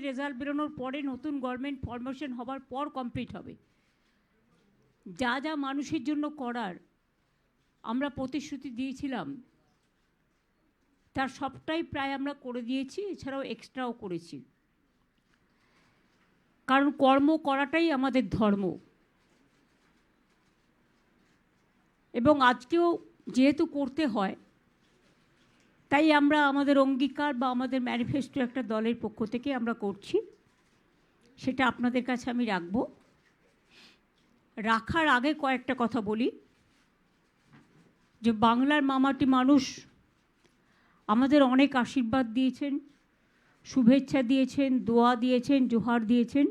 Result বেরোনোর পরে নতুন গভর্নমেন্ট ফরমেশন হবার পর কমপ্লিট হবে। যা যা মানুষের জন্য করার আমরা প্রতিশ্রুতি দিয়েছিলাম তার সবটাই প্রায় আমরা করে দিয়েছি, এছাড়াও এক্সট্রাও করেছি। কারণ কর্ম করাটাই আমাদের ধর্ম। এবং আজকেও যেহেতু করতে হয়, তাই আমরা আমাদের অঙ্গীকার বা আমাদের ম্যানিফেস্টো একটা দলের পক্ষ থেকে আমরা করছি, সেটা আপনাদের কাছে আমি রাখব। রাখার আগে কয়েকটা কথা বলি যে বাংলার মামাটি মানুষ আমাদের অনেক আশীর্বাদ দিয়েছেন, শুভেচ্ছা দিয়েছেন, দোয়া দিয়েছেন, জোহার দিয়েছেন।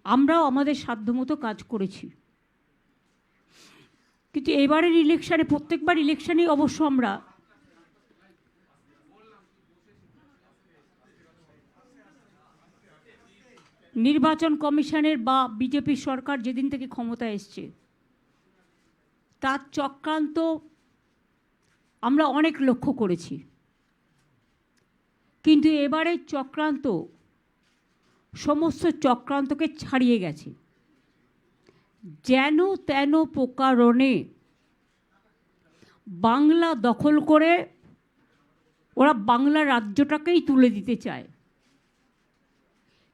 আমরাও আমাদের সাধ্যমতো কাজ করেছি। কিন্তু এবারের ইলেকশানে, প্রত্যেকবার ইলেকশানেই অবশ্য আমরা নির্বাচন কমিশনের বা বিজেপি সরকার যেদিন থেকে ক্ষমতায় এসছে তার চক্রান্ত আমরা অনেক লক্ষ্য করেছি। কিন্তু এবারের চক্রান্ত সমস্ত চক্রান্তকে ছাড়িয়ে গেছে। যেন তেন প্রকারণে বাংলা দখল করে ওরা বাংলা রাজ্যটাকেই তুলে দিতে চায়।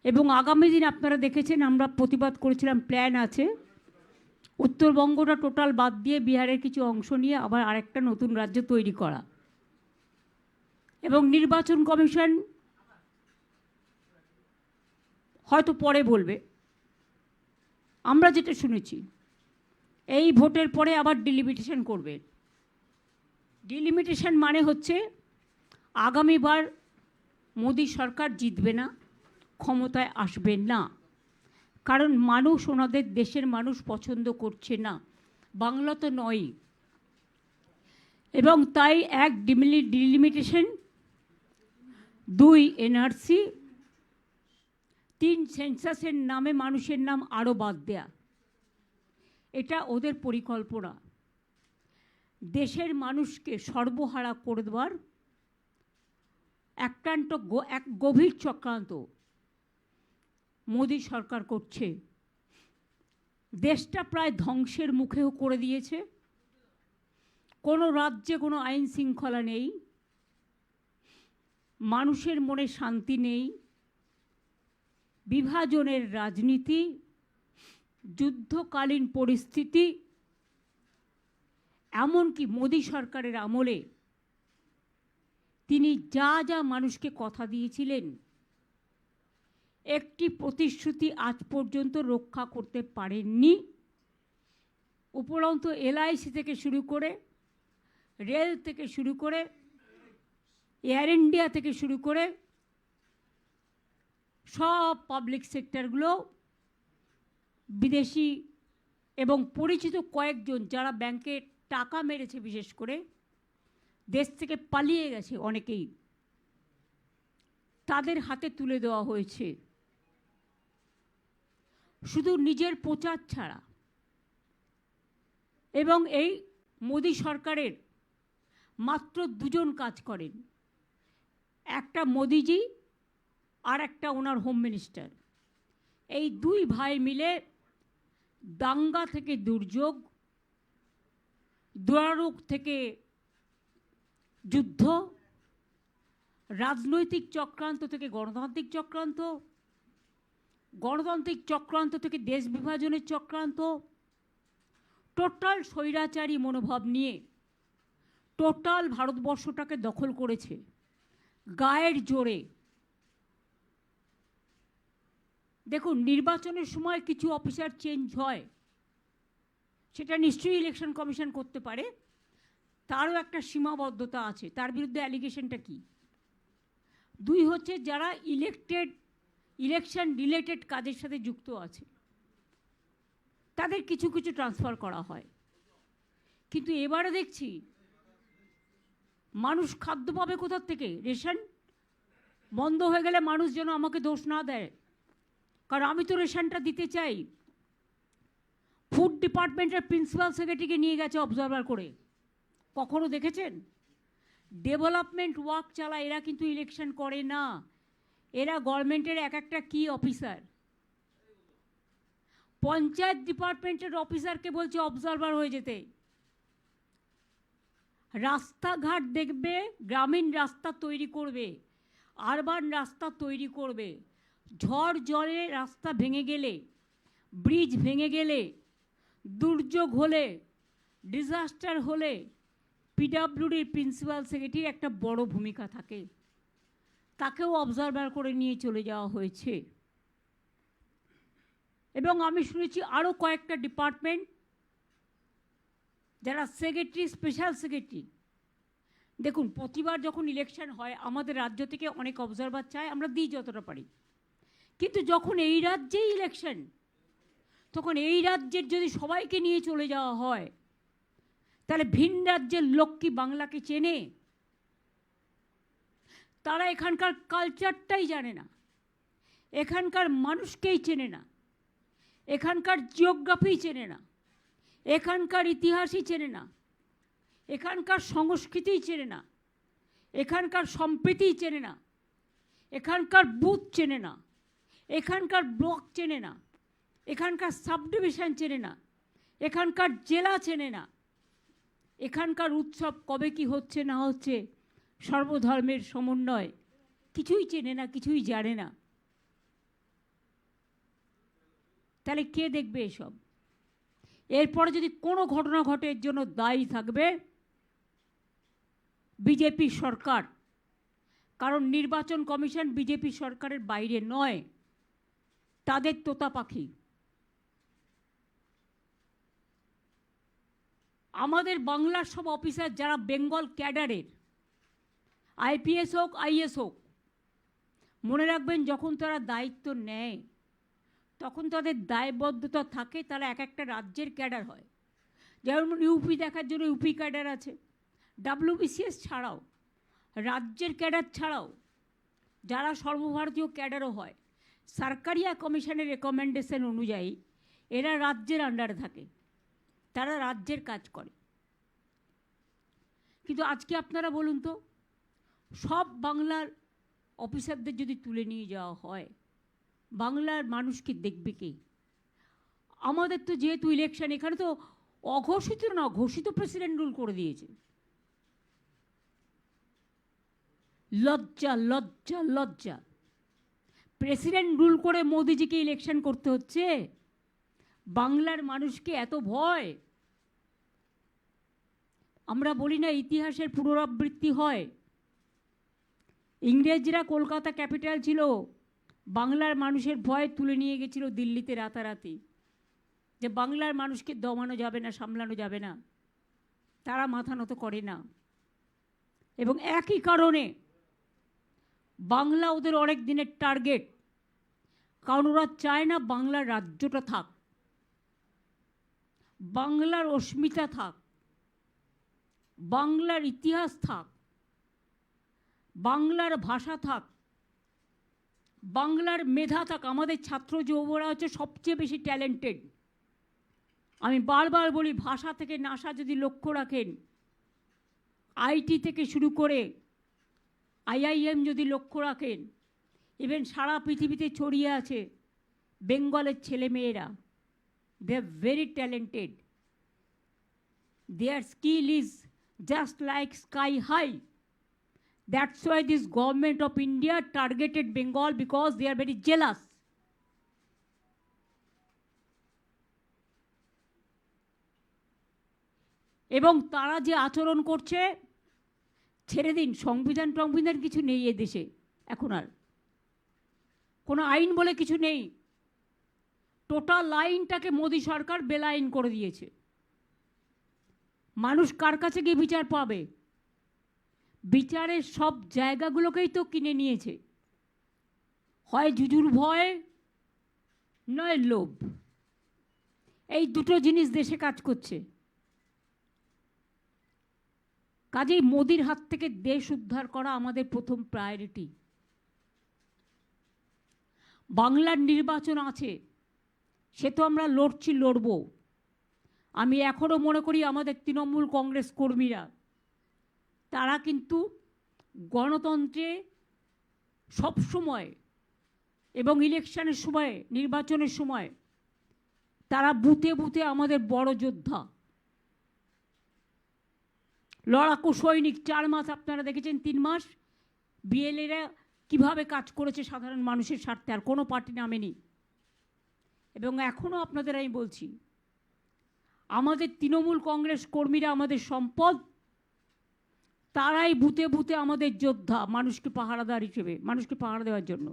এবং আগামী দিন আপনারা দেখেছেন আমরা প্রতিবাদ করেছিলাম, প্ল্যান আছে উত্তরবঙ্গটা টোটাল বাদ দিয়ে বিহারের কিছু অংশ নিয়ে আবার আরেকটা নতুন রাজ্য তৈরি করা। এবং নির্বাচন কমিশন হয়তো পরে বলবে, আমরা যেটা শুনেছি এই ভোটের পরে আবার ডিলিমিটেশন করবে। ডিলিমিটেশন মানে হচ্ছে আগামীবার মোদি সরকার জিতবে না, ক্ষমতায় আসবে না, কারণ মানুষ ওনাদের দেশের মানুষ পছন্দ করছে না, বাংলা তো নয়। এবং তাই এক ডিলিমিটেশন, 2 এনআরসি, 3 সেন্সাসের নামে মানুষের নাম আরও বাদ দেয়া, এটা ওদের পরিকল্পনা। দেশের মানুষকে সর্বহারা করে দেওয়ার এক গভীর চক্রান্ত মোদি সরকার করছে। দেশটা প্রায় ধ্বংসের মুখেও করে দিয়েছে। কোনো রাজ্যে কোনো আইন শৃঙ্খলা নেই, মানুষের মনে শান্তি নেই, বিভাজনের রাজনীতি, যুদ্ধকালীন পরিস্থিতি। এমনকি মোদি সরকারের আমলে তিনি যা যা মানুষকে কথা দিয়েছিলেন একটি প্রতিশ্রুতি আজ পর্যন্ত রক্ষা করতে পারেননি। উপরন্তু এলআইসি থেকে শুরু করে, রেল থেকে শুরু করে, এয়ার ইন্ডিয়া থেকে শুরু করে সব পাবলিক সেক্টরগুলো বিদেশি এবং পরিচিত কয়েকজন যারা ব্যাংকে টাকা মেরেছে, বিশেষ করে দেশ থেকে পালিয়ে গেছে অনেকেই, তাদের হাতে তুলে দেওয়া হয়েছে। শুধু নিজের প্রচার ছাড়া। এবং এই মোদি সরকারের মাত্র 2 জন কাজ করেন, একটা মোদিজি আর একটা ওনার হোম মিনিস্টার। এই 2 ভাই মিলে দাঙ্গা থেকে দুর্যোগ, দুরারোগ থেকে যুদ্ধ, রাজনৈতিক চক্রান্ত থেকে গণতান্ত্রিক চক্রান্ত, গণতান্ত্রিক চক্রান্ত থেকে দেশ বিভাজনের চক্রান্ত, টোটাল স্বৈরাচারী মনোভাব নিয়ে টোটাল ভারতবর্ষটাকে দখল করেছে গায়ের জোরে। দেখুন, নির্বাচনের সময় কিছু অফিসার চেঞ্জ হয়, সেটা নিশ্চয়ই ইলেকশন কমিশন করতে পারে, তারও একটা সীমাবদ্ধতা আছে। তার বিরুদ্ধে অ্যালিগেশনটা কি? 2 হচ্ছে যারা ইলেকশন রিলেটেড কাজের সাথে যুক্ত আছে, তাদের কিছু কিছু ট্রান্সফার করা হয়। কিন্তু এবারে দেখছি মানুষ খাদ্য পাবে কোথার থেকে? রেশন বন্ধ হয়ে গেলে মানুষ যেন আমাকে দোষ না দেয়, কারণ আমি তো রেশনটা দিতে চাই। ফুড ডিপার্টমেন্টের প্রিন্সিপাল সেক্রেটারিকে নিয়ে গেছে অবজারভার করে, কখনো দেখেছেন? ডেভেলপমেন্ট ওয়ার্ক চালায়, এরা কিন্তু ইলেকশন করে না। এরা গভর্নমেন্টের এক একটা কি অফিসার, পঞ্চায়েত ডিপার্টমেন্টের অফিসারকে বলছে অবজারভার হয়ে যেতে। রাস্তাঘাট দেখবে, গ্রামীণ রাস্তা তৈরি করবে, আরবান রাস্তা তৈরি করবে। ঝড় জলে রাস্তা ভেঙে গেলে, ব্রিজ ভেঙে গেলে, দুর্যোগ হলে, ডিজাস্টার হলে পিডাব্লিউডির প্রিন্সিপাল সেক্রেটারি একটা বড় ভূমিকা থাকে, তাকেও অবজারভার করে নিয়ে চলে যাওয়া হয়েছে। এবং আমি শুনেছি আরও কয়েকটা ডিপার্টমেন্ট যারা সেক্রেটারি, স্পেশাল সেক্রেটারি, দেখুন প্রতিবার যখন ইলেকশন হয় আমাদের রাজ্য থেকে অনেক অবজারভার চায়, আমরা দিই যতটা পারি, কিন্তু যখন এই রাজ্যেই ইলেকশন, তখন এই রাজ্যের যদি সবাইকে নিয়ে চলে যাওয়া হয়, তাহলে ভিন রাজ্যের লোক কি বাংলাকে চেনে? তারা এখানকার কালচারটাই জানে না, এখানকার মানুষকেই চেনে না, এখানকার জিওগ্রাফি চেনে না, এখানকার ইতিহাসই চেনে না, এখানকার সংস্কৃতিই চেনে না, এখানকার সম্প্রীতিই চেনে না, এখানকার বুথ চেনে না, এখানকার ব্লক চেনে না, এখানকার সাব ডিভিশন চেনে না, এখানকার জেলা চেনে না, এখানকার উৎসব কবে কি হচ্ছে না হচ্ছে, সর্বধর্মের সমন্বয়, কিছুই চেনে না, কিছুই জানে না। তাহলে কে দেখবে এসব? এরপরে যদি কোনো ঘটনা ঘটে এর জন্য দায়ী থাকবে বিজেপি সরকার, কারণ নির্বাচন কমিশন বিজেপি সরকারের বাইরে নয়, তাদের তোতা পাখি। আমাদের বাংলার সব অফিসার যারা বেঙ্গল ক্যাডারের, আইপিএস হোক আইএস হোক, মনে রাখবেন যখন তারা দায়িত্ব নেয় তখন তাদের দায়বদ্ধতা থাকে, তারা এক একটা রাজ্যের ক্যাডার হয়। যেমন ইউপি দেখার জন্য ইউপি ক্যাডার আছে, ডাব্লিউবিসিএস ছাড়াও, রাজ্যের ক্যাডার ছাড়াও যারা সর্বভারতীয় ক্যাডারও হয়, সরকারিয়া কমিশনের রেকমেন্ডেশন অনুযায়ী এরা রাজ্যের আন্ডারে থাকে, তারা রাজ্যের কাজ করে। কিন্তু আজকে আপনারা বলুন তো, সব বাংলার অফিসারদের যদি তুলে নিয়ে যাওয়া হয়, বাংলার মানুষকে দেখবে কে? আমাদের তো যেহেতু ইলেকশন, এখানে তো অঘোষিত না, ঘোষিত প্রেসিডেন্ট রুল করে দিয়েছে। লজ্জা লজ্জা লজ্জা! প্রেসিডেন্ট রুল করে মোদিজিকে ইলেকশন করতে হচ্ছে, বাংলার মানুষকে এত ভয়! আমরা বলি না ইতিহাসের পুনরাবৃত্তি হয়। ইংরেজরা কলকাতা ক্যাপিটাল ছিল, বাংলার মানুষের ভয় তুলে নিয়ে গেছিল দিল্লিতে রাতারাতি, যে বাংলার মানুষকে দমানো যাবে না, সামলানো যাবে না, তারা মাথা নত করে না। এবং একই কারণে বাংলা ওদের অনেক দিনের টার্গেট, কারণ ওরা চায় না বাংলার রাজ্যটা থাক, বাংলার অস্মিতা থাক, বাংলার ইতিহাস থাক, বাংলার ভাষা থাক, বাংলার মেধা থাক। আমাদের ছাত্র যুবরা হচ্ছে সবচেয়ে বেশি ট্যালেন্টেড। আমি বারবার বলি, ভাষা থেকে নাসা যদি লক্ষ্য রাখেন, আইটি থেকে শুরু করে আইআইএম যদি লক্ষ্য রাখেন, ইভেন সারা পৃথিবীতে ছড়িয়ে আছে বেঙ্গলের ছেলেমেয়েরা, they are very talented, their skill is just like sky high. That's why this government of India targeted Bengal, because they are very jealous. এবং তারা যে আচরণ করছে, ছেড়ে দিন, সংবিধান টংবিধান কিছু নেই এ দেশে, এখন আর কোনো আইন বলে কিছু নেই। টোটাল আইনটাকে মোদী সরকার বেলাইন করে দিয়েছে। মানুষ কার কাছে গিয়ে বিচার পাবে? বিচারের সব জায়গাগুলোকেই তো কিনে নিয়েছে, হয় জুজুর ভয় নয় লোভ। এই দুটো জিনিস দেশে কাজ করছে। কাজেই মোদির হাত থেকে দেশ উদ্ধার করা আমাদের প্রথম প্রায়োরিটি। বাংলার নির্বাচন আছে, সে তো আমরা লড়ছি, লড়ব। আমি এখনও মনে করি আমাদের তৃণমূল কংগ্রেস কর্মীরা, তারা কিন্তু গণতন্ত্রে সব সময় এবং ইলেকশনের সময়, নির্বাচনের সময় তারা বুথে বুথে আমাদের বড় যোদ্ধা, লড়াকু সৈনিক। 4 মাস আপনারা দেখেছেন, 3 মাস বিএলএরা কিভাবে কাজ করেছে সাধারণ মানুষের স্বার্থে, আর কোনো পার্টি নামেনি। এবং এখনও আপনাদের আমি বলছি, আমাদের তৃণমূল কংগ্রেস কর্মীরা আমাদের সম্পদ, তারাই বুথে বুথে আমাদের যোদ্ধা, মানুষকে পাহারাদার হিসেবে, মানুষকে পাহারা দেওয়ার জন্য।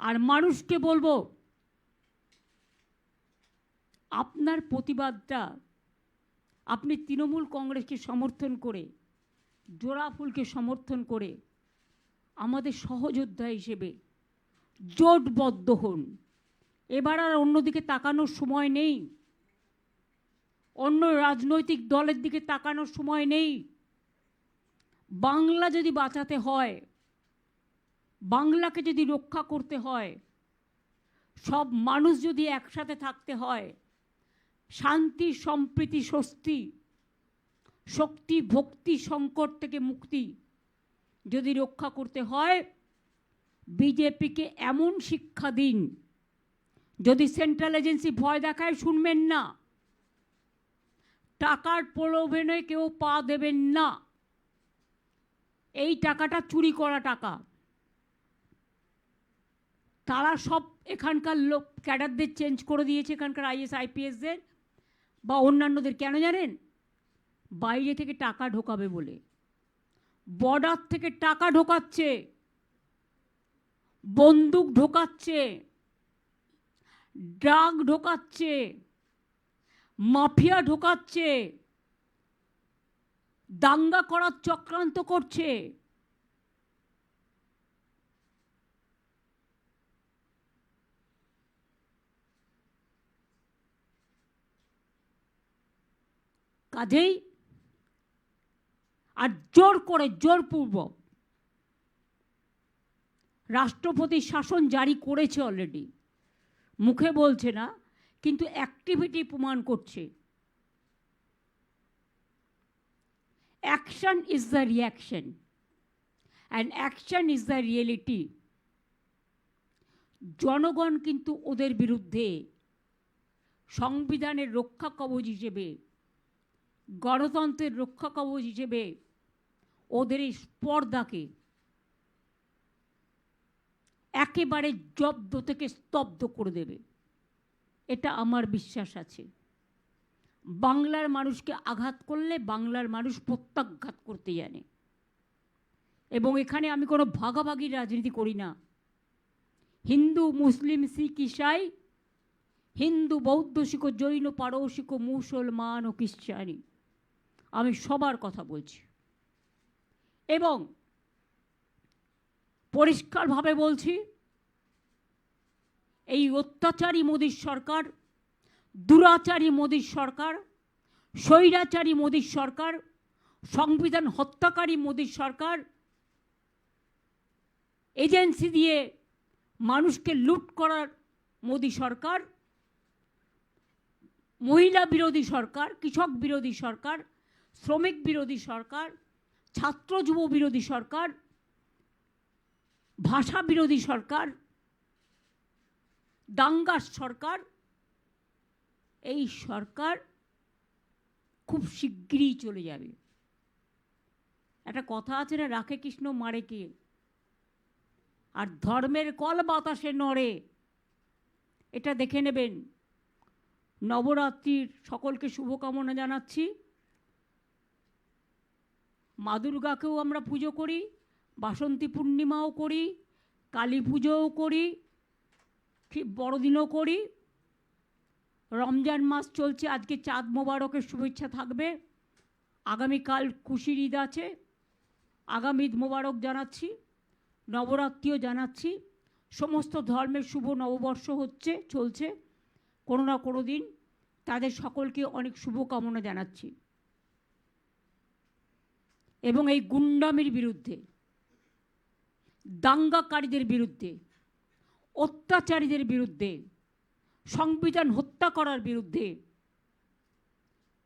আর মানুষকে বলবো, আপনার প্রতিবাদটা আপনি তৃণমূল কংগ্রেসকে সমর্থন করে, জোড়া ফুলকে সমর্থন করে আমাদের সহযোদ্ধা হিসেবে জোটবদ্ধ হন। এবার আর অন্যদিকে তাকানোর সময় নেই, অন্য রাজনৈতিক দলের দিকে তাকানোর সময় নেই। বাংলা যদি বাঁচাতে হয়, বাংলাকে যদি রক্ষা করতে হয়, সব মানুষ যদি একসাথে থাকতে হয়, শান্তি, সম্প্রীতি, স্বস্তি, শক্তি, ভক্তি, সংকট থেকে মুক্তি যদি রক্ষা করতে হয়, বিজেপিকে এমন শিক্ষা দিন, যদি সেন্ট্রাল এজেন্সি ভয় দেখায় শুনবেন না, টাকার প্রলোভনে কেউ পা দেবেন না। এই টাকাটা চুরি করা টাকা। তারা সব এখানকার লোক ক্যাডারদের চেঞ্জ করে দিয়েছে, এখানকার আইএস আইপিএসদের বা অন্যান্যদের। কেন জানেন? বাইরে থেকে টাকা ঢোকাবে বলে। বর্ডার থেকে টাকা ঢোকাচ্ছে, বন্দুক ঢোকাচ্ছে, ড্রাগ ঢোকাচ্ছে, মাফিয়া ঢোকাচ্ছে, দাঙ্গা করার চক্রান্ত করছে। কাজেই আর জোর করে, জোরপূর্বক রাষ্ট্রপতি শাসন জারি করেছে অলরেডি, মুখে বলছে না, কিন্তু অ্যাক্টিভিটি প্রমাণ করছে। Action is the reaction and action is the reality. জনগণ কিন্তু ওদের বিরুদ্ধে সংবিধানের রক্ষা কবচ হিসেবে, গণতন্ত্রের রক্ষা কবচ হিসেবে ওদের এই স্পর্ধাকে একেবারে জব্দ থেকে স্তব্ধ করে দেবে, এটা আমার বিশ্বাস আছে। বাংলার মানুষকে আঘাত করলে বাংলার মানুষ প্রত্যাঘাত করতে জানে। এবং এখানে আমি কোনো ভাগাভাগির রাজনীতি করি না। হিন্দু, মুসলিম, শিখ, ইসাই, হিন্দু, বৌদ্ধ, শিখ, জৈন, পারসিক, মুসলমান ও খ্রিস্টানি, আমি সবার কথা বলছি। এবং পরিষ্কারভাবে বলছি, এই অত্যাচারী মোদির সরকার, দুরাচারী মোদির সরকার, স্বৈরাচারী মোদির সরকার, সংবিধান হত্যাকারী মোদির সরকার, এজেন্সি দিয়ে মানুষকে লুট করার মোদি সরকার, মহিলা বিরোধী সরকার, কৃষক বিরোধী সরকার, শ্রমিক বিরোধী সরকার, ছাত্র যুব বিরোধী সরকার, ভাষা বিরোধী সরকার, দাঙ্গার সরকার, এই সরকার খুব শিগগিরই চলে যাবে। একটা কথা আছে না, রাখে কৃষ্ণ মারে কে, আর ধর্মের কল বাতাসে নড়ে, এটা দেখে নেবেন। নবরাত্রির সকলকে শুভকামনা জানাচ্ছি। মা দুর্গাকেও আমরা পুজো করি, বাসন্তী পূর্ণিমাও করি, কালী পুজোও করি, বড়দিনও করি। রমজান মাস চলছে, আজকে চাঁদ মোবারকের শুভেচ্ছা থাকবে। আগামীকাল খুশির ঈদ আছে, আগামী ঈদ মোবারক জানাচ্ছি, নবরাত্রিও জানাচ্ছি। সমস্ত ধর্মের শুভ নববর্ষ হচ্ছে, চলছে কোনো না কোনো দিন, তাদের সকলকে অনেক শুভকামনা জানাচ্ছি। এবং এই গুন্ডামির বিরুদ্ধে, দাঙ্গাকারীদের বিরুদ্ধে, অত্যাচারীদের বিরুদ্ধে, সংবিধান হত্যা করার বিরুদ্ধে,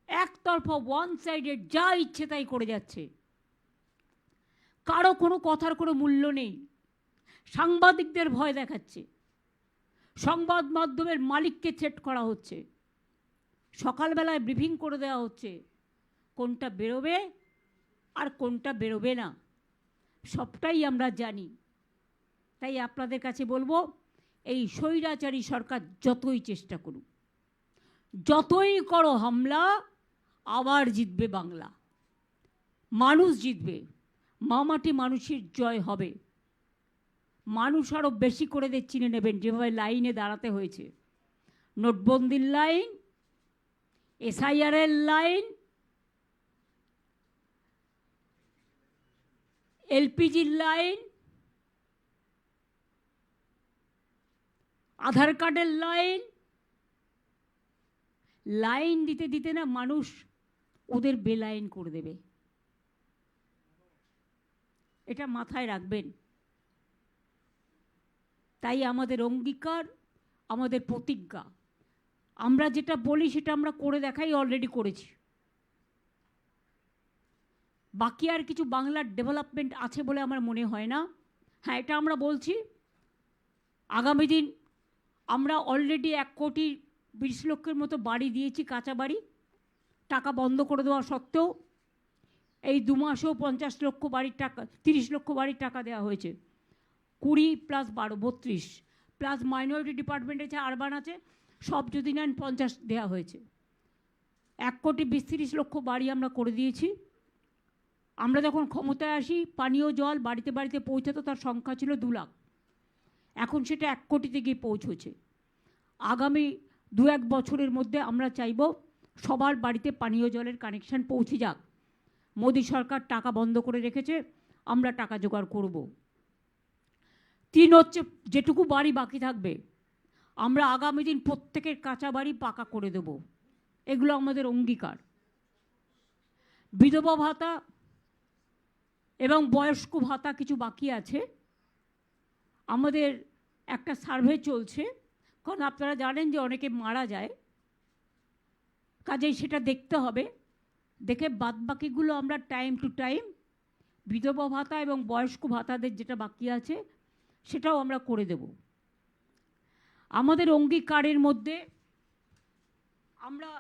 একতরফা ওয়ান সাইডেড যা ইচ্ছে তাই করে যাচ্ছে, কারো কোনো কথার কোনো মূল্য নেই। সাংবাদিকদের ভয় দেখাচ্ছে, সংবাদ মাধ্যমের মালিককে থ্রেট করা হচ্ছে, সকালবেলায় ব্রিফিং করে দেওয়া হচ্ছে কোনটা বেরোবে আর কোনটা বেরোবে না, সবটাই আমরা জানি। তাই আপনাদের কাছে বলবো, এই স্বৈরাচারী সরকার যতই চেষ্টা করুক, যতই করো হামলা, আবার জিতবে বাংলা, মানুষ জিতবে, মামাটি মানুষের জয় হবে। মানুষ আরও বেশি করে চিনে নেবেন, যেভাবে লাইনে দাঁড়াতে হয়েছে, নোটবন্দির লাইন, এসআইআরের লাইন, এলপিজির লাইন, আধার কার্ডের লাইন, লাইন দিতে দিতে না মানুষ ওদের বেলাইন করে দেবে, এটা মাথায় রাখবেন। তাই আমাদের অঙ্গীকার, আমাদের প্রতিজ্ঞা, আমরা যেটা বলি সেটা আমরা করে দেখাই, অলরেডি করেছি। বাকি আর কিছু বাংলার ডেভেলপমেন্ট আছে বলে আমার মনে হয় না। হ্যাঁ, এটা আমরা বলছি, আগামী দিন আমরা অলরেডি 1,20,00,000 মতো বাড়ি দিয়েছি, কাঁচা বাড়ি। টাকা বন্ধ করে দেওয়া সত্ত্বেও এই 2 মাসেও 50 লক্ষ বাড়ির টাকা, 30 লক্ষ বাড়ির টাকা দেওয়া হয়েছে। 20 + 12 32 প্লাস মাইনরিটি ডিপার্টমেন্টে যে আরবান আছে সব যদি নেন 50 দেওয়া হয়েছে। 1,20,30,00,000 বাড়ি আমরা করে দিয়েছি। আমরা যখন ক্ষমতায় আসি, পানীয় জল বাড়িতে বাড়িতে পৌঁছাতো, তার সংখ্যা ছিল 2 লাখ, এখন সেটা 1 কোটিতে গিয়ে পৌঁছেছে। আগামী 2-1 বছরের মধ্যে আমরা চাইব সবার বাড়িতে পানীয় জলের কানেকশান পৌঁছে যাক। মোদী সরকার টাকা বন্ধ করে রেখেছে, আমরা টাকা জোগাড় করব। 3 হচ্ছে, যেটুকু বাড়ি বাকি থাকবে আমরা আগামী দিন প্রত্যেকের কাঁচা বাড়ি পাকা করে দেব, এগুলো আমাদের অঙ্গীকার। বিধবা ভাতা এবং বয়স্ক ভাতা কিছু বাকি আছে, আমাদের একটা সার্ভে চলছে, কারণ আপনারা জানেন যে অনেকে মারা যায়, কাজেই সেটা দেখতে হবে। দেখে বাদবাকিগুলো আমরা টাইম টু টাইম বিধবা ভাতা এবং বয়স্ক ভাতাদের যেটা বাকি আছে সেটাও আমরা করে দেব। আমাদের অঙ্গীকারের মধ্যে আমরা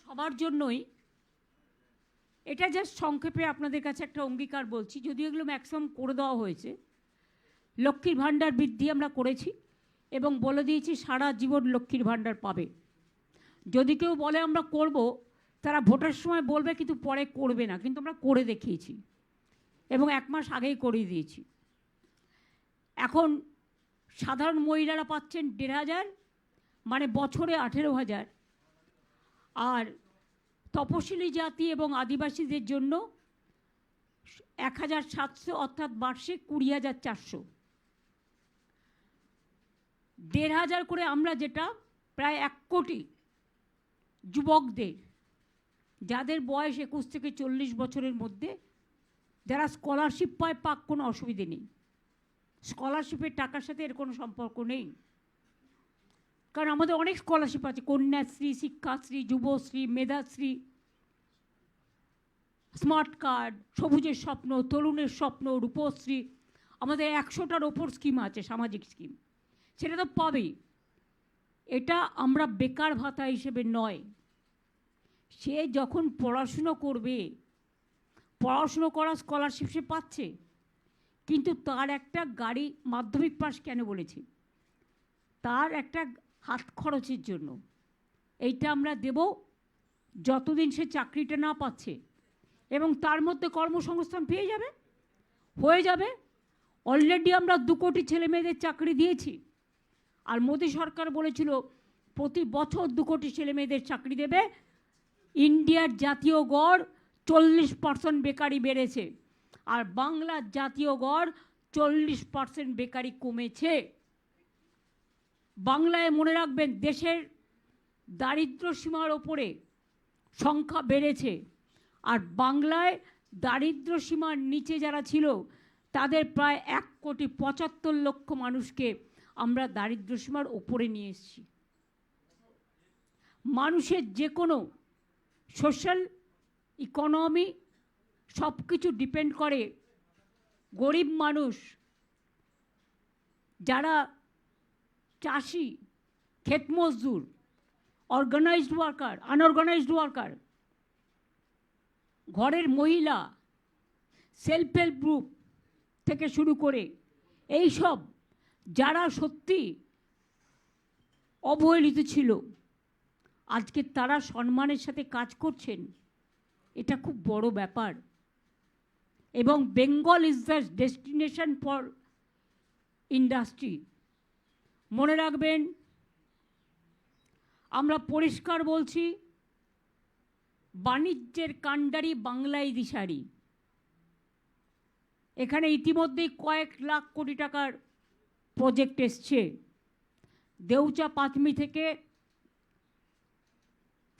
সবার জন্যই, এটা জাস্ট সংক্ষেপে আপনাদের কাছে একটা অঙ্গীকার বলছি, যদিও এগুলো ম্যাক্সিমাম করে দেওয়া হয়েছে। লক্ষ্মীর ভাণ্ডার বৃদ্ধি আমরা করেছি এবং বলে দিয়েছি সারা জীবন লক্ষ্মীর ভাণ্ডার পাবে। যদি কেউ বলে আমরা করব, তারা ভোটের সময় বলবে কিন্তু পরে করবে না, কিন্তু আমরা করে দেখিয়েছি এবং 1 মাস আগেই করিয়ে দিয়েছি। এখন সাধারণ মহিলারা পাচ্ছেন 1,500, মানে বছরে 18,000, আর তপশিলি জাতি এবং আদিবাসীদের জন্য 1,700, অর্থাৎ বার্ষিক 20,400। 1,500 করে আমরা, যেটা প্রায় 1 কোটি যুবকদের, যাদের বয়স 21 থেকে 40 বছরের মধ্যে, যারা স্কলারশিপ পায়, পাক, কোনো অসুবিধে নেই। স্কলারশিপের টাকার সাথে এর কোনো সম্পর্ক নেই, কারণ আমাদের অনেক স্কলারশিপ আছে, কন্যাশ্রী, শিক্ষাশ্রী, যুবশ্রী, মেধাশ্রী, স্মার্ট কার্ড, সবুজের স্বপ্ন, তরুণের স্বপ্ন, রূপশ্রী, আমাদের 100টার ওপর স্কিম আছে, সামাজিক স্কিম, সেটা তো পাবেই। এটা আমরা বেকার ভাতা হিসেবে নয়, সে যখন পড়াশুনো করবে, পড়াশুনো করার স্কলারশিপ সে পাচ্ছে, কিন্তু তার একটা গাড়ি, মাধ্যমিক পাস কেন বলেছি, তার একটা হাত খরচের জন্য এইটা আমরা দেব যতদিন সে চাকরিটা না পাচ্ছে, এবং তার মধ্যে কর্মসংস্থান পেয়ে যাবে, হয়ে যাবে। অলরেডি আমরা 2 কোটি ছেলে মেয়েদের চাকরি দিয়েছি, আর মোদী সরকার বলেছিল প্রতি বছর 2 কোটি ছেলে মেয়েদের চাকরি দেবে। ইন্ডিয়ার জাতীয় গড় 40% বেকারি বেড়েছে, আর বাংলার জাতীয় গড় 40% বেকারি কমেছে। বাংলায় মনে রাখবেন, দেশের দারিদ্র সীমার ওপরে সংখ্যা বেড়েছে, আর বাংলায় দারিদ্র সীমার নিচে যারা ছিল তাদের প্রায় 1,75,00,000 মানুষকে আমরা দারিদ্র সীমার ওপরে নিয়ে এসেছি। মানুষের যে কোনো সোশ্যাল, ইকোনমি, সব কিছু ডিপেন্ড করে গরিব মানুষ, যারা চাষি, ক্ষেত মজদুর, অর্গানাইজড ওয়ার্কার, আনঅর্গানাইজড ওয়ার্কার, ঘরের মহিলা, সেলফ হেল্প গ্রুপ থেকে শুরু করে এই সব যারা সত্যি অবহেলিত ছিল, আজকে তারা সম্মানের সাথে কাজ করছেন। এটা খুব বড় ব্যাপার। এবং Bengal is the destination for industry. মনে রাখবেন, আমরা পরিষ্কার বলছি, বাণিজ্যের কাণ্ডারি বাংলায় দিশারি। এখানে ইতিমধ্যেই কয়েক লাখ কোটি টাকার প্রজেক্ট এসছে। দেউচা পাঁচমি থেকে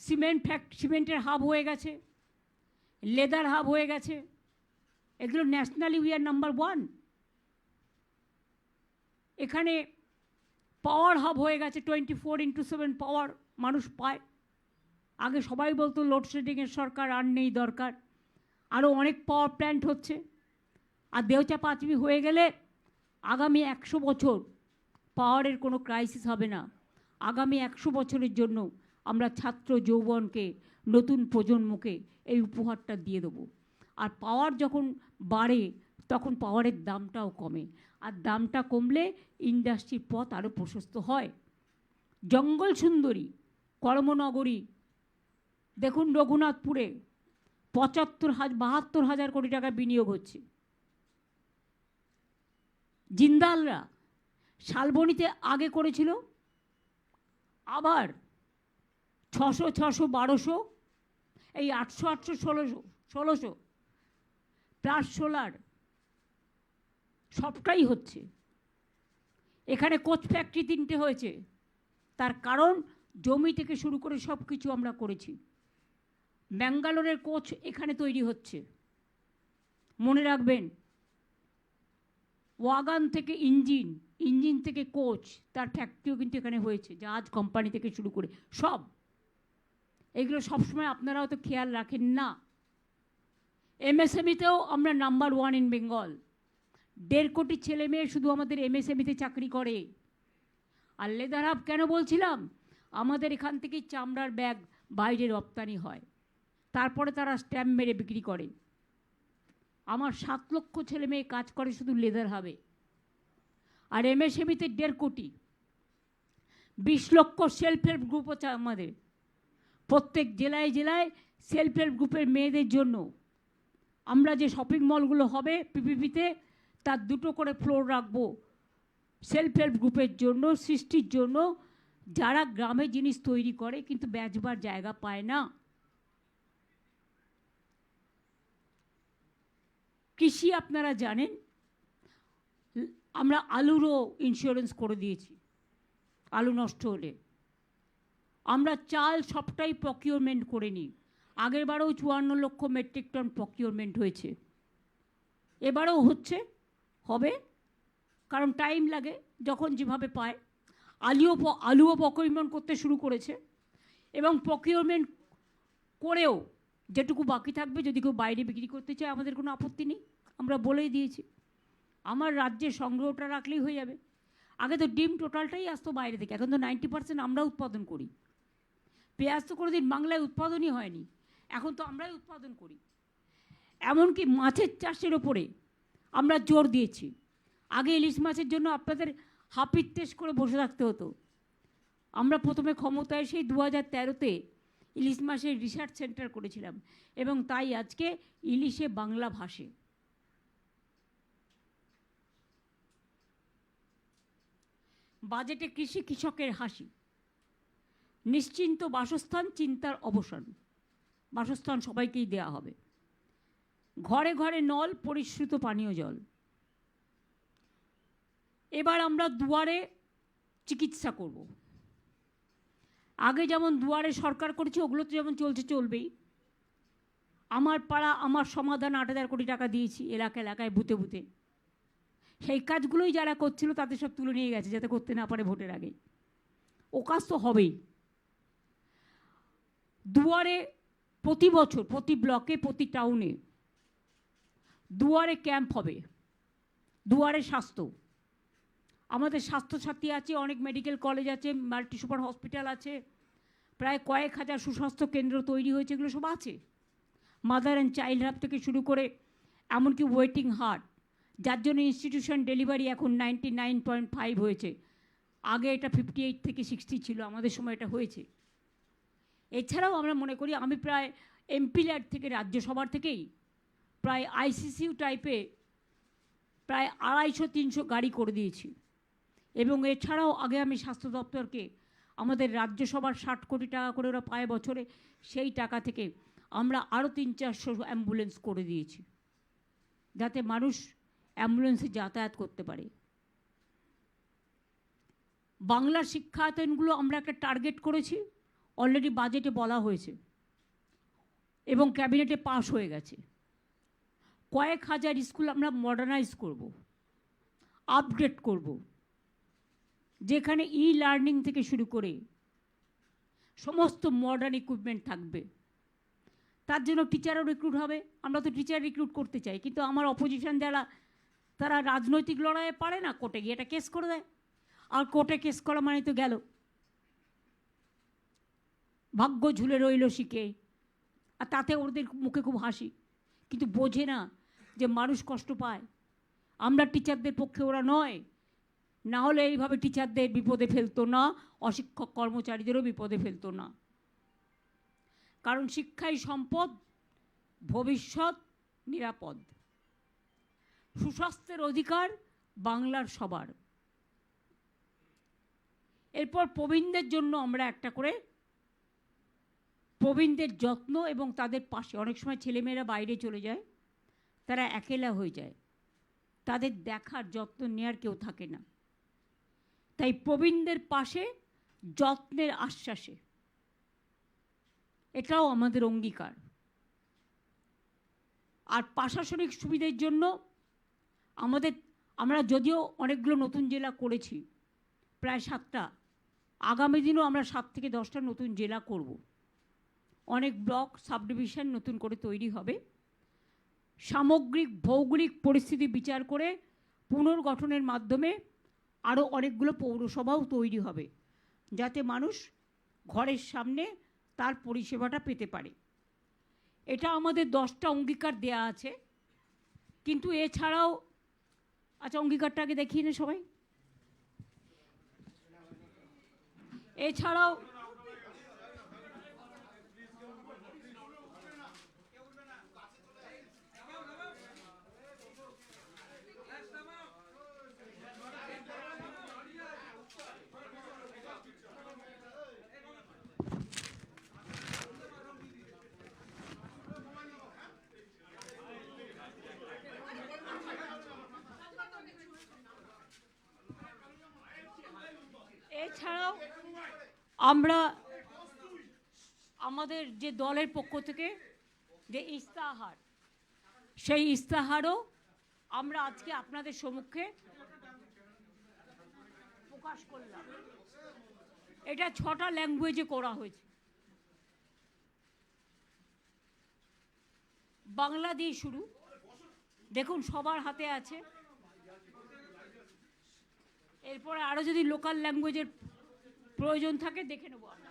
সিমেন্টের হাব হয়ে গেছে, লেদার হাব হয়ে গেছে। এগুলো ন্যাশনালি উই আর নাম্বার 1। এখানে পাওয়ার হাব হয়ে গেছে, 24x7 পাওয়ার মানুষ পায়। আগে সবাই বলতো লোডশেডিংয়ের সরকার, আর নেই দরকার। আরও অনেক পাওয়ার প্ল্যান্ট হচ্ছে। আর দেউচা পাঁচমি হয়ে গেলে আগামী 100 বছর পাওয়ারের কোনো ক্রাইসিস হবে না। আগামী 100 বছরের জন্য আমরা ছাত্র যৌবনকে, নতুন প্রজন্মকে এই উপহারটা দিয়ে দেবো। আর পাওয়ার যখন বাড়ে তখন পাওয়ারের দামটাও কমে, আর দামটা কমলে ইন্ডাস্ট্রির পথ আরও প্রশস্ত হয়। জঙ্গল সুন্দরী, কর্মনগরী, দেখুন রঘুনাথপুরে 72,000 কোটি টাকা বিনিয়োগ হচ্ছে। জিন্দালরা শালবনীতে আগে করেছিল, আবার 600, 1200, এই 800, 1600 প্লাস সোলার সবটাই হচ্ছে। এখানে কোচ ফ্যাক্টরি 3টে হয়েছে। তার কারণ জমি থেকে শুরু করে সব কিছু আমরা করেছি। ব্যাঙ্গালোরের কোচ এখানে তৈরি হচ্ছে। মনে রাখবেন, ওয়াগান থেকে ইঞ্জিন থেকে কোচ, তার ফ্যাক্টরিও কিন্তু এখানে হয়েছে। জাহাজ কোম্পানি থেকে শুরু করে সব। এগুলো সবসময় আপনারা হয়তো খেয়াল রাখেন না। এমএসএমইতেও আমরা নাম্বার 1 ইন বেঙ্গল। 1.5 কোটি ছেলে মেয়ে শুধু আমাদের এমএসএমইতে চাকরি করে। আর লেদার হাব কেন বলছিলাম, আমাদের এখান থেকেই চামড়ার ব্যাগ বাইরে রপ্তানি হয়, তারপরে তারা স্ট্যাম্প মেরে বিক্রি করে। আমার 7 লক্ষ ছেলে মেয়ে কাজ করে শুধু লেদার হাবে। আর এমএসএমইতে 1.5 কোটি, 20 লক্ষ সেলফ হেল্প গ্রুপ আছে আমাদের। প্রত্যেক জেলায় জেলায় সেলফ হেল্প গ্রুপের মেয়েদের জন্য আমরা যে শপিং মলগুলো হবে পিপিপিতে, তার 2টো করে ফ্লোর রাখবো সেলফ হেল্প গ্রুপের জন্য, সৃষ্টির জন্য, যারা গ্রামে জিনিস তৈরি করে কিন্তু বেচবার জায়গা পায় না। কৃষি আপনারা জানেন, আমরা আলুরও ইন্স্যুরেন্স করে দিয়েছি। আলু নষ্ট হলে আমরা চাল সবটাই প্রকিউরমেন্ট করে নিই। আগের বারেও 54 লক্ষ মেট্রিক টন প্রকিউরমেন্ট হয়েছে। এবারেও হচ্ছে, হবে, কারণ টাইম লাগে, যখন যেভাবে পায়। আলুও প্রকিউরমেন্ট করতে শুরু করেছে। এবং প্রকিউরমেন্ট করেও যেটুকু বাকি থাকবে, যদি কেউ বাইরে বিক্রি করতে চায় আমাদের কোনো আপত্তি নেই, আমরা বলেই দিয়েছি। আমার রাজ্যে সংগ্রহটা রাখলেই হয়ে যাবে। আগে তো ডিম টোটালটাই আসতো বাইরে থেকে, এখন তো 90% আমরা উৎপাদন করি। পেঁয়াজ তো কোনোদিন বাংলায় উৎপাদনই হয়নি, এখন তো আমরাই উৎপাদন করি। এমনকি মাছের চাষের ওপরে আমরা জোর দিয়েছি। আগে ইলিশ মাছের জন্য আপনাদের হাপিত্তেশ করে বসে থাকতে হতো। আমরা প্রথমে ক্ষমতায় সেই 2013-তে ইলিশ মাছের রিসার্চ সেন্টার করেছিলাম, এবং তাই আজকে ইলিশে বাংলা ভাষে। বাজেটে কৃষি কৃষকের হাসি। নিশ্চিন্ত বাসস্থান, চিন্তার অবসান। বাসস্থান সবাইকেই দেয়া হবে। ঘরে ঘরে নল, পরিশ্রুত পানীয় জল। এবার আমরা দুয়ারে চিকিৎসা করব। আগে যেমন দুয়ারে সরকার করেছে, ওগুলো তো যেমন চলছে চলবেই। আমার পাড়া আমার সমাধান 8,000 কোটি টাকা দিয়েছি এলাকায় বুথে বুথে। সেই কাজগুলোই যারা করছিল তাদের সব তুলে নিয়ে গেছে, যাতে করতে না পারে ভোটের আগে। ও কাজ তো হবেই। দুয়ারে প্রতি বছর, প্রতি ব্লকে, প্রতি টাউনে দুয়ারে ক্যাম্প হবে, দুয়ারে স্বাস্থ্য। আমাদের স্বাস্থ্যসাথী আছে, অনেক মেডিকেল কলেজ আছে, মাল্টি সুপার হসপিটাল আছে, প্রায় কয়েক হাজার সুস্বাস্থ্য কেন্দ্র তৈরি হয়েছে, এগুলো সব আছে। মাদার অ্যান্ড চাইল্ড হাব থেকে শুরু করে এমনকি ওয়েটিং হার্ট, যার জন্য ইনস্টিটিউশন ডেলিভারি এখন 99.5 হয়েছে। আগে এটা 58 থেকে 60 ছিল, আমাদের সময় এটা হয়েছে। এছাড়াও আমরা মনে করি, আমি প্রায় এমপি ল্যাড থেকে, রাজ্যসভার থেকেই প্রায় আইসিসিউ টাইপে প্রায় 250-300 গাড়ি করে দিয়েছি। এবং এছাড়াও আগে আমি স্বাস্থ্য দপ্তরকে আমাদের রাজ্যসভার 60 কোটি টাকা করে ওরা পায় বছরে, সেই টাকা থেকে আমরা আরও 300-400 অ্যাম্বুলেন্স করে দিয়েছি, যাতে মানুষ অ্যাম্বুলেন্সে যাতায়াত করতে পারে। বাংলার শিক্ষায়তনগুলো আমরা একটা টার্গেট করেছি, অলরেডি বাজেটে বলা হয়েছে এবং ক্যাবিনেটে পাস হয়ে গেছে। কয়েক হাজার স্কুল আমরা মডার্নাইজ করব, আপগ্রেড করব, যেখানে ই লার্নিং থেকে শুরু করে সমস্ত মডার্ন ইকুইপমেন্ট থাকবে। তার জন্য টিচারও রিক্রুট হবে। আমরা তো টিচার রিক্রুট করতে চাই, কিন্তু আমার অপোজিশন যারা, তারা রাজনৈতিক লড়াইয়ে পারে না, কোর্টে গিয়ে এটা কেস করে দেয়। আর কোর্টে কেস করা মানে তো গেল, ভাগ্য ঝুলে রইল শিখে। আর তাতে ওদের মুখে খুব হাসি, কিন্তু বোঝে না যে মানুষ কষ্ট পায়। আমরা টিচারদের পক্ষে ওরা নয়, না হলে এইভাবে টিচারদের বিপদে ফেলতো না, অশিক্ষক কর্মচারীদেরও বিপদে ফেলতো না। কারণ শিক্ষাই সম্পদ, ভবিষ্যৎ নিরাপদ। সুস্বাস্থ্যের অধিকার বাংলার সবার। এরপর প্রবীণদের জন্য আমরা একটা করে প্রবীণদের যত্ন এবং তাদের পাশে, অনেক সময় ছেলেমেয়েরা বাইরে চলে যায়, তারা একেলা হয়ে যায়, তাদের দেখার যত্ন নেওয়ার কেউ থাকে না। তাই প্রবীণদের পাশে যত্নের আশ্বাসে, এটাও আমাদের অঙ্গীকার। আর প্রশাসনিক সুবিধার জন্য আমরা যদিও অনেকগুলো নতুন জেলা করেছি, প্রায় 7টা, আগামী দিনও আমরা 7 থেকে 10টা নতুন জেলা করব। অনেক ব্লক সাব ডিভিশন নতুন করে তৈরি হবে। সামগ্রিক ভৌগোলিক পরিস্থিতি বিচার করে পুনর্গঠনের মাধ্যমে আরও অনেকগুলো পৌরসভাও তৈরি হবে, যাতে মানুষ ঘরের সামনে তার পরিষেবাটা পেতে পারে। এটা আমাদের 10টা অঙ্গীকার দেয়া আছে। কিন্তু এছাড়াও, আচ্ছা অঙ্গীকারটা আগে দেখিয়ে নে সবাই। এছাড়াও আমরা আমাদের যে দলের পক্ষ থেকে যে ইস্তাহার, সেই ইস্তাহারও আমরা আজকে আপনাদের সম্মুখে প্রকাশ করলাম। এটা 6টা ল্যাঙ্গুয়েজে করা হয়েছে। বাংলা দিয়ে শুরু, দেখুন সবার হাতে আছে। এরপরে আরও যদি লোকাল ল্যাঙ্গুয়েজের প্রয়োজন থাকে দেখে নেব আমরা।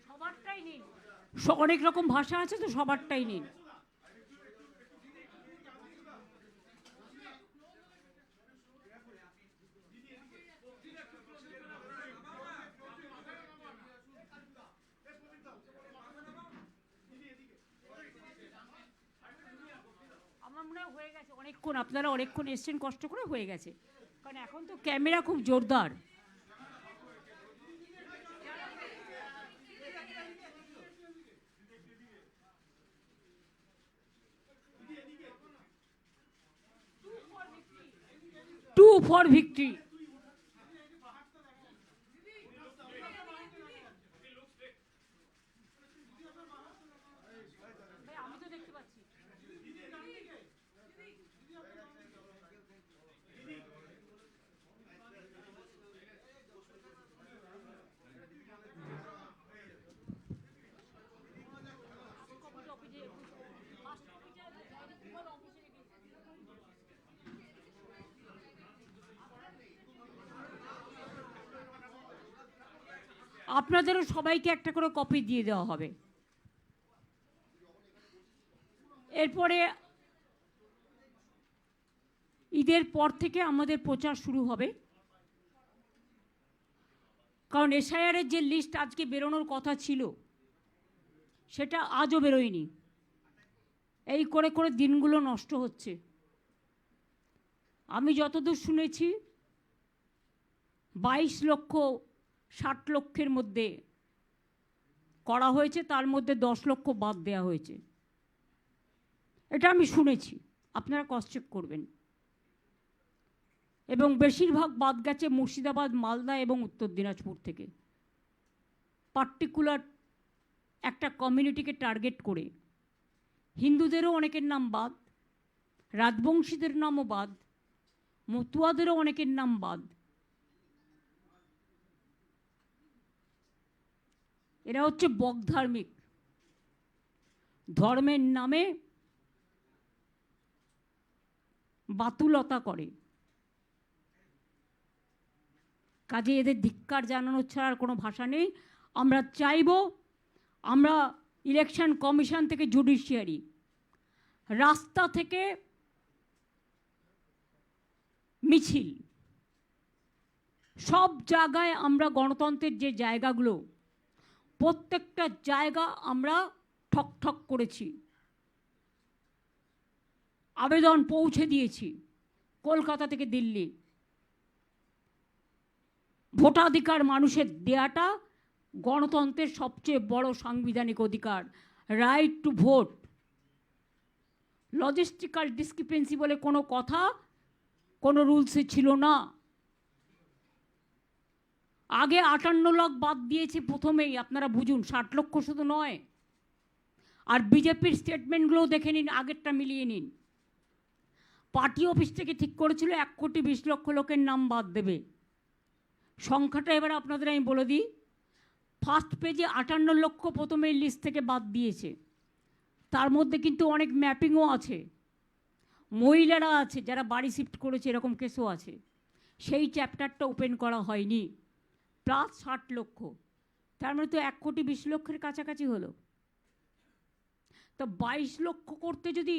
সবারটাই নিন, অনেক রকম ভাষা আছে তো, সবারটাই নিন। আমার মনে হয় হয়ে গেছে অনেকক্ষণ, আপনারা অনেকক্ষণ এসছেন কষ্ট করে, হয়ে গেছে। কারণ এখন তো ক্যামেরা খুব জোরদার। To for victory. আমি তো দেখতে পাচ্ছি। আপনাদেরও সবাইকে একটা করে কপি দিয়ে দেওয়া হবে। এরপরে ঈদের পর থেকে আমাদের প্রচার শুরু হবে, কারণ এসআইআরের যে লিস্ট আজকে বেরোনোর কথা ছিল সেটা আজও বেরোয়নি। এই করে করে দিনগুলো নষ্ট হচ্ছে। আমি যতদূর শুনেছি 22,60,00,000 লক্ষের মধ্যে করা হয়েছে, তার মধ্যে 10 লক্ষ বাদ দেওয়া হয়েছে। এটা আমি শুনেছি, আপনারা ক্রস চেক করবেন। এবং বেশিরভাগ বাদ গেছে মুর্শিদাবাদ, মালদা এবং উত্তর দিনাজপুর থেকে, পার্টিকুলার একটা কমিউনিটিকে টার্গেট করে। হিন্দুদেরও অনেকের নাম বাদ, রাজবংশীদের নামও বাদ, মতুয়াদেরও অনেকের নাম বাদ। এরা হচ্ছে বকধার্মিক, ধর্মের নামে বাতুলতা করে। কাজে এদের ধিক্কার জানানোর ছাড়া আর কোনো ভাষা নেই। আমরা চাইব আমরা ইলেকশন কমিশন থেকে জুডিশিয়ারি, রাস্তা থেকে মিছিল, সব জায়গায় আমরা গণতন্ত্রের যে জায়গাগুলো, প্রত্যেকটা জায়গা আমরা ঠক ঠক করেছি, আবেদন পৌঁছে দিয়েছি কলকাতা থেকে দিল্লি। ভোটাধিকার মানুষের দেয়াটা গণতন্ত্রের সবচেয়ে বড় সাংবিধানিক অধিকার, right to vote. Logistical discrepancy বলে কোনো কথা কোনো রুলসে ছিল না। আগে 58 লাখ বাদ দিয়েছে প্রথমেই, আপনারা বুঝুন, 60 লক্ষ শুধু নয়। আর বিজেপির স্টেটমেন্টগুলোও দেখে নিন, আগেরটা মিলিয়ে নিন। পার্টি অফিস থেকে ঠিক করেছিল 1,20,00,000 লোকের নাম বাদ দেবে। সংখ্যাটা এবার আপনাদের আমি বলে দিই। ফার্স্ট পেজে 58 লক্ষ প্রথমে লিস্ট থেকে বাদ দিয়েছে, তার মধ্যে কিন্তু অনেক ম্যাপিংও আছে, মহিলারা আছে যারা বাড়ি শিফট করেছে, এরকম কেসও আছে। সেই চ্যাপ্টারটা ওপেন করা হয়নি। প্লাস 60 লক্ষ, তার মানে তো 1,20,00,000 কাছাকাছি হলো। তো 22 লক্ষ করতে যদি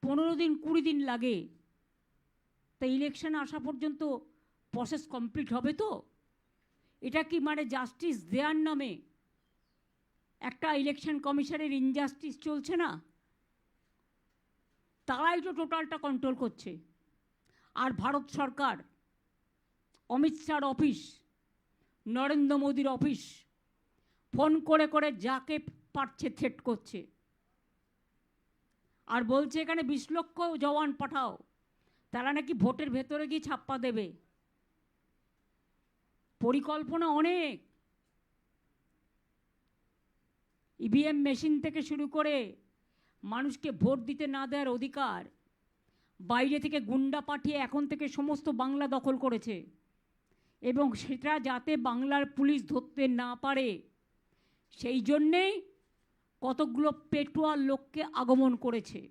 15 দিন 20 দিন লাগে, তা ইলেকশন আসা পর্যন্ত প্রসেস কমপ্লিট হবে তো? এটা কি মানে জাস্টিস দেওয়ার নামে একটা ইলেকশন কমিশনের ইনজাস্টিস চলছে না? তারাই তো টোটালটা কন্ট্রোল করছে। আর ভারত সরকার, অমিত শাহর অফিস, নরেন্দ্র মোদীর অফিস ফোন করে করে যাকে পারছে থ্রেট করছে, আর বলছে এখানে 20 লক্ষ জওয়ান পাঠাও, তারা নাকি ভোটের ভেতরে গিয়ে ছাপ্পা দেবে। পরিকল্পনা অনেক। ইভিএম মেশিন থেকে শুরু করে মানুষকে ভোট দিতে না দেওয়ার অধিকার, বাইরে থেকে গুন্ডা পাঠিয়ে এখন থেকে সমস্ত বাংলা দখল করেছে, এবং সেটা যাতে বাংলার পুলিশ ধরতে না পারে সেই জন্যেই কতগুলো পেটুয়া লোককে আগমন করেছে।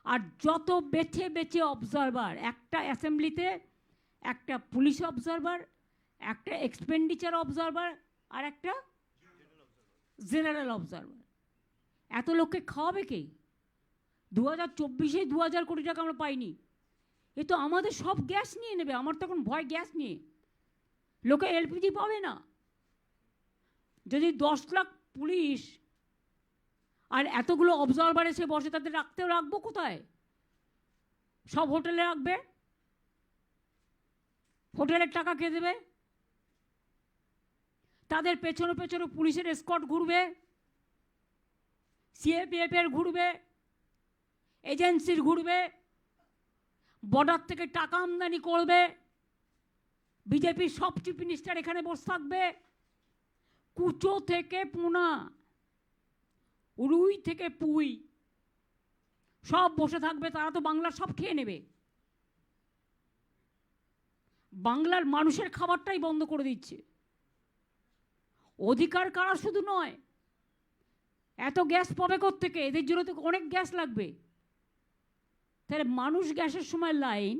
আর যত বেছে বেছে অবজারভার, একটা অ্যাসেম্বলিতে একটা পুলিশ অবজারভার, একটা এক্সপেন্ডিচার অবজারভার, আর একটা জেনারেল অবজারভার, এত লোককে খাওয়াবে কে? 2024-এ 2,000 কোটি টাকা আমরা পাইনি। এ তো আমাদের সব গ্যাস নিয়ে নেবে। আমার তখন ভয় গ্যাস নিয়ে, লোকে এলপিজি পাবে না। যদি 10 লাখ পুলিশ আর এতগুলো অবজারভার এসে বসে, তাদের রাখবো কোথায়? সব হোটেলে রাখবে। হোটেলের টাকা কে দেবে? তাদের পেছনে পেছনে পুলিশের এসকর্ট ঘুরবে, সিএপিএফের ঘুরবে, এজেন্সির ঘুরবে, বর্ডার থেকে টাকা আমদানি করবে। বিজেপির সব চিফ মিনিস্টার এখানে বসে থাকবে, কুচো থেকে পুনা, রুই থেকে পুই, সব বসে থাকবে। তারা তো বাংলার সব খেয়ে নেবে। বাংলার মানুষের খাবারটাই বন্ধ করে দিচ্ছে। অধিকার কারা শুধু নয়, এত গ্যাস পাবে কোত্থেকে? এদের জন্য তো অনেক গ্যাস লাগবে। তাহলে মানুষ গ্যাসের সময় লাইন,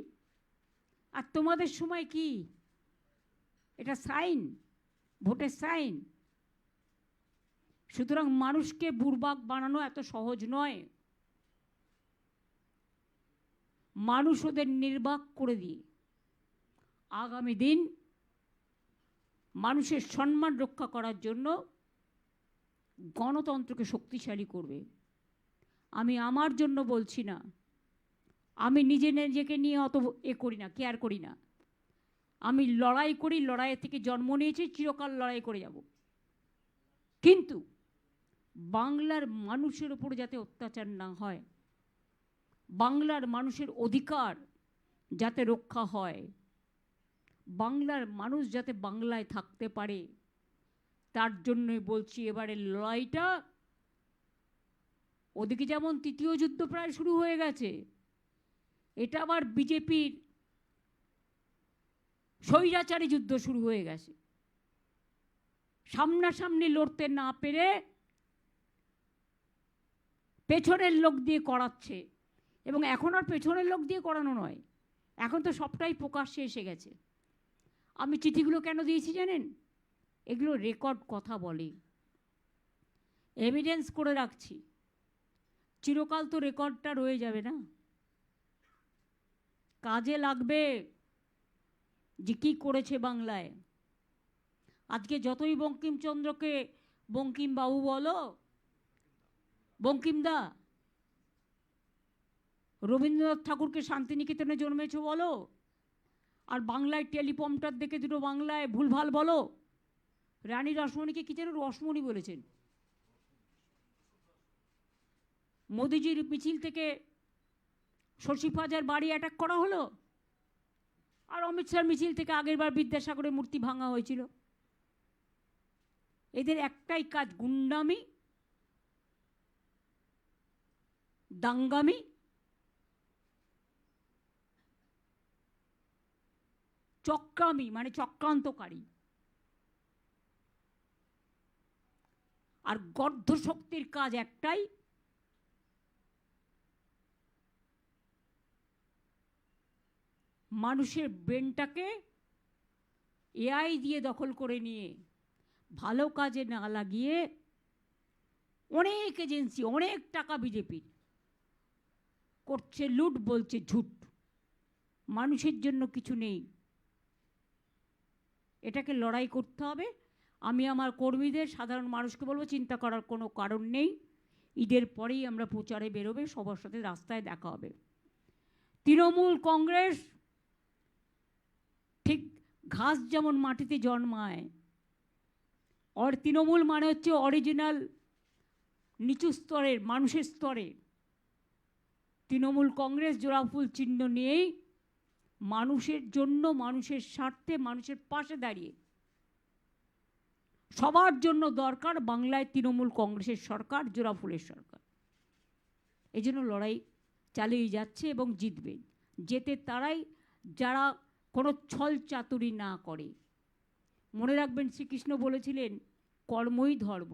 আর তোমাদের সময় কি? এটা সাইন। ভোটের সাইন। সুতরাং মানুষকে বুড়বাক বানানো এত সহজ নয়। মানুষ ওদের নির্বাক করে দিয়ে আগামী দিন মানুষের সম্মান রক্ষা করার জন্য গণতন্ত্রকে শক্তিশালী করবে। আমি আমার জন্য বলছি না, আমি নিজেকে নিয়ে অত করি না, কেয়ার করি না। আমি লড়াই করি, লড়াই থেকে জন্ম নিয়েছি, চিরকাল লড়াই করে যাব। কিন্তু বাংলার মানুষের উপর যাতে অত্যাচার না হয়, বাংলার মানুষের অধিকার যাতে রক্ষা হয়, বাংলার মানুষ যাতে বাংলায় থাকতে পারে, তার জন্যই বলছি এবারের লড়াইটা। ওদিকে যেমন তৃতীয় যুদ্ধ প্রায় শুরু হয়ে গেছে, এটা আবার বিজেপির স্বৈরাচারী যুদ্ধ শুরু হয়ে গেছে। সামনাসামনি লড়তে না পেরে পেছনের লোক দিয়ে করাচ্ছে। এবং এখন আর পেছনের লোক দিয়ে করানো নয়, এখন তো সবটাই প্রকাশ্যে এসে গেছে। আমি চিঠিগুলো কেন দিয়েছি জানেন? এগুলো রেকর্ড কথা বলে, এভিডেন্স করে রাখছি। চিরকাল তো রেকর্ডটা রয়ে যাবে না, কাজে লাগবে যে কী করেছে বাংলায়। আজকে যতই বঙ্কিমচন্দ্রকে বঙ্কিমবাবু বলো, বঙ্কিমদা, রবীন্দ্রনাথ ঠাকুরকে শান্তিনিকেতনে জন্মেছ বলো, আর বাংলায় টেলিপম্পটার দেখে দুটো বাংলায় ভুলভাল বলো। রানী রসমণিকে কি যেন রসমণি বলেছেন। মোদিজির মিছিল থেকে শশীপাজার বাড়ি অ্যাটাক করা হলো, আর অমিত শাহর মিছিল থেকে আগেরবার বিদ্যাসাগরের মূর্তি ভাঙা হয়েছিল। এদের একটাই কাজ, গুন্ডামি, দাঙ্গামি, চক্রামি, মানে চক্রান্তকারী। আর গর্ধ শক্তির কাজ একটাই, মানুষের ব্রেনটাকে এআই দিয়ে দখল করে নিয়ে ভালো কাজে না লাগিয়ে অনেক এজেন্সি, অনেক টাকা বিজেপির করছে লুট, বলছে ঝুট, মানুষের জন্য কিছু নেই। এটাকে লড়াই করতে হবে। আমি আমার কর্মীদের, সাধারণ মানুষকে বলবো, চিন্তা করার কোনো কারণ নেই। ঈদের পরেই আমরা প্রচারে বেরোবে, সবার সাথে রাস্তায় দেখা হবে। তৃণমূল কংগ্রেস ঠিক ঘাস যেমন মাটিতে জন্মায়, তৃণমূল মানে হচ্ছে অরিজিনাল নিচু স্তরের মানুষের স্তরে। তৃণমূল কংগ্রেস জোড়াফুল চিহ্ন নিয়েই মানুষের জন্য, মানুষের স্বার্থে, মানুষের পাশে দাঁড়িয়ে সবার জন্য দরকার বাংলায় তৃণমূল কংগ্রেসের সরকার, জোড়াফুলের সরকার। এই জন্য লড়াই চালিয়ে যাচ্ছে এবং জিতবে। যেতে তারাই যারা কোনো ছল চাতুরি না করে। মনে রাখবেন, শ্রীকৃষ্ণ বলেছিলেন কর্মই ধর্ম।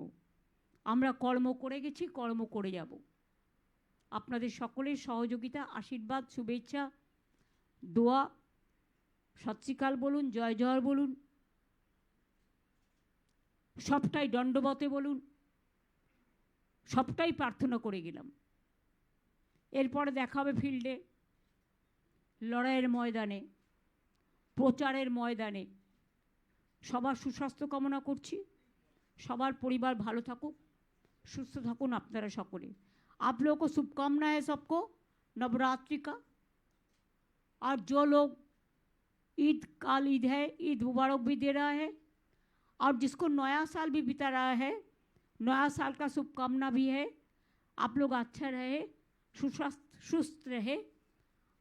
আমরা কর্ম করে গেছি, কর্ম করে যাব। আপনাদের সকলের সহযোগিতা, আশীর্বাদ, শুভেচ্ছা, দোয়া, সৎ শ্রীকাল বলুন, জয় জয় বলুন, সবটাই দণ্ডবতে বলুন, সবটাই প্রার্থনা করে গেলাম। এরপরে দেখা হবে ফিল্ডে, লড়াইয়ের ময়দানে, প্রচারের ময়দানে। সবার সুস্বাস্থ্য কামনা করছি, সবার পরিবার ভালো থাকুক, সুস্থ থাকুন আপনারা সকলে। आप लोगों को शुभकामना है सबको नवरात्रि का। और जो लोग ईद, काल ईद है, ईद मुबारक भी दे रहा है। और जिसको नया साल भी बिता रहा है, नया साल का शुभकामना भी है। आप लोग अच्छा रहे, सुस्त रहे,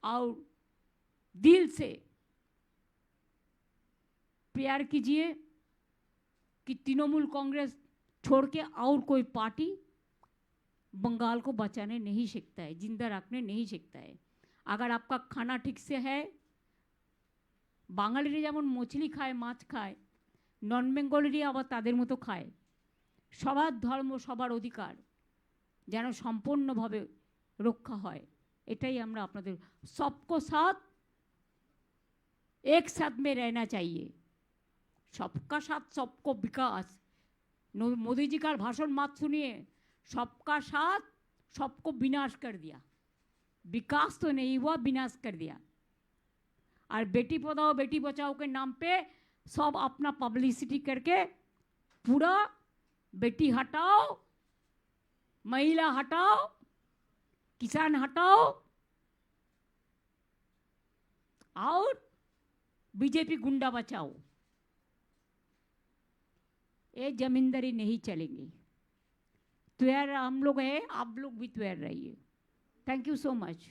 और दिल से प्यार कीजिए कि तृणमूल कांग्रेस छोड़ के और कोई पार्टी बंगाल को बचाने नहीं सीखता है, जिंदा रखने नहीं सीखता है। अगर आपका खाना ठीक से है, बांगालीरा जेमन मछली खाए, माछ खाए, नन बेंगलीरा आबार तादेर मतो खाए। सबार धर्म, सबार अधिकार जेन सम्पूर्णभावे रक्षा हय, एटाई आमरा आपनादेर। सबको साथ एक साथ में रहना चाहिए, सबका साथ सबको विकास, मोदी जी का भाषण मत सुनिए, सबका साथ सबको विनाश कर दिया, विकास तो नहीं हुआ, विनाश कर दिया। और बेटी पढ़ाओ बेटी बचाओ के नाम पे सब अपना पब्लिसिटी करके पूरा बेटी हटाओ, महिला हटाओ, किसान हटाओ और बीजेपी गुंडा बचाओ। ये जमींदारी नहीं चलेंगे। तैयार हम लोग हैं, आप लोग भी तैयार रहिए। Thank you so much.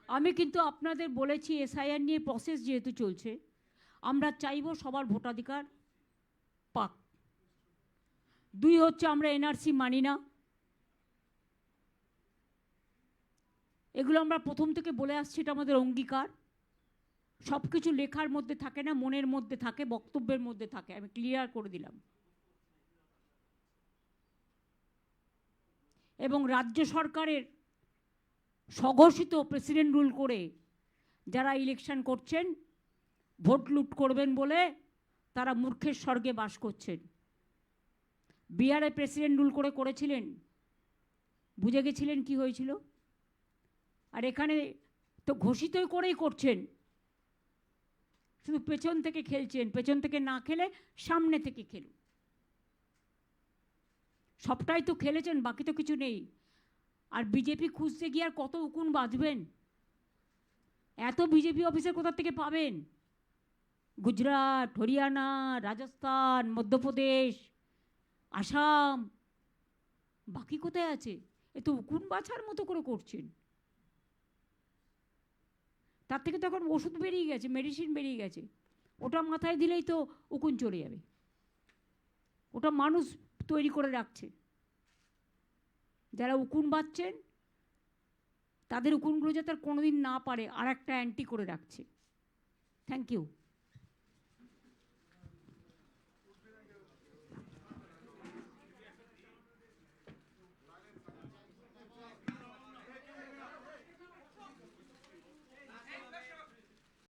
আমি কিন্তু আপনাদের বলেছি এসআইআর নিয়ে প্রসেস যেহেতু চলছে, আমরা চাইব সবার ভোটাধিকার পাক। দুই হচ্ছে আমরা এনআরসি মানি না, এগুলো আমরা প্রথম থেকে বলে আসছি, এটা আমাদের অঙ্গীকার। সব কিছু লেখার মধ্যে থাকে না, মনের মধ্যে থাকে, বক্তব্যের মধ্যে থাকে, আমি ক্লিয়ার করে দিলাম। এবং রাজ্য সরকারের স্বঘোষিত প্রেসিডেন্ট রুল করে যারা ইলেকশন করছেন, ভোট লুট করবেন বলে তারা মূর্খের স্বর্গে বাস করছেন। বিহারে প্রেসিডেন্ট রুল করে করেছিলেন, বুঝে গেছিলেন কি হয়েছিল। আর এখানে তো ঘোষিতই করেই করছেন, শুধু পেছন থেকে খেলছেন। পেছন থেকে না খেলে সামনে থেকে খেলুন, সবটাই তো খেলেছেন, বাকি তো কিছু নেই। আর বিজেপি খুঁজতে গিয়ে আর কত উকুন বাঁধবেন? এত বিজেপি অফিসার কোথা থেকে পাবেন? গুজরাট, হরিয়ানা, রাজস্থান, মধ্যপ্রদেশ, আসাম, বাকি কোথায় আছে? এ তো উকুন বাছার মতো করে করছেন। তার থেকে তো এখন ওষুধ বেরিয়ে গেছে, মেডিসিন বেরিয়ে গেছে, ওটা মাথায় দিলেই তো উকুন চলে যাবে। ওটা মানুষ তৈরি করে রাখছে। যারা উকুন বাঁধছেন তাদের উকুনগুলো যাতে আর কোনোদিন না পারে, আর একটা অ্যান্টি করে রাখছে। Thank you.